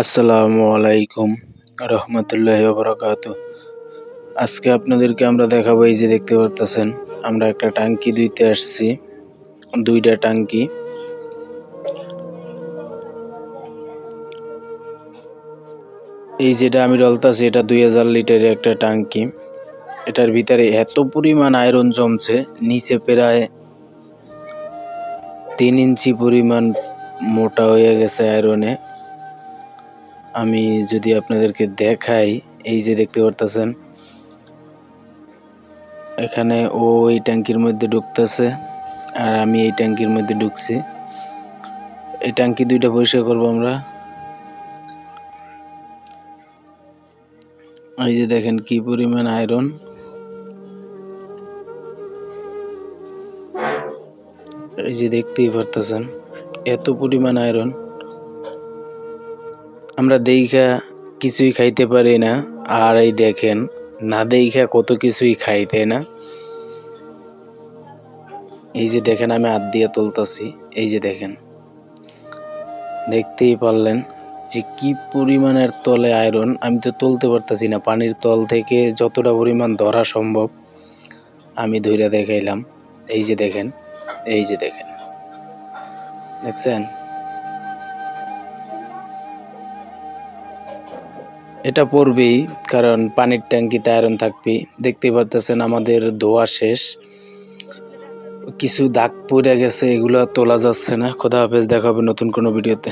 আসসালামু আলাইকুম রহমতুল্লাহি ওয়া বারাকাতুহু। আজকে আপনাদেরকে আমরা দেখাবো, এই যে দেখতে পারতেছেন, আমরা একটা টাঙ্কি ধুইতে আসছি, দুইটা টাঙ্কি। এই যেটা আমি ডলতাছি, এটা 2000 লিটারের একটা টাঙ্কি। এটার ভিতরে এত পরিমাণ আয়রন জমছে, নিচে প্রায় 3 ইঞ্চি পরিমাণ মোটা হয়ে গেছে আয়রনে। আমি যদি আপনাদেরকে দেখাই, এই যে দেখতে পারতেছেন, এখানে ও এই ট্যাঙ্কির মধ্যে ঢুকতেছে আর আমি এই ট্যাঙ্কির মধ্যে ঢুকছি। এই ট্যাঙ্কি দুইটা পরিষ্কার করবো আমরা। এই যে দেখেন কি পরিমাণ আয়রন, এই যে দেখতেই পারতেছেন এত পরিমাণ আয়রন। আমরা দেইখা কিছুই খাইতে পারি না, আর এই দেখেন না দেইখা কত কিছুই খাইতে না। এই যে দেখেন আমি হাত দিয়ে তুলতাছি, এই যে দেখেন, দেখতেই পারলেন যে কি পরিমাণের তলে আয়রন। আমি তো তুলতে পারতাছি না, পানির তল থেকে যতটা পরিমাণ ধরা সম্ভব আমি ধইরা দেখাইলাম। এই যে দেখেন, এই যে দেখেন, দেখছেন? এটা পড়বেই, কারণ পানির ট্যাঙ্কিতে আয়রন থাকবেই। দেখতেই পারতেছেন আমাদের ধোয়া শেষ, কিছু দাগ পড়ে গেছে, এগুলো তোলা যাচ্ছে না। খোদা হাফেজ, দেখা হবে নতুন কোনো ভিডিওতে।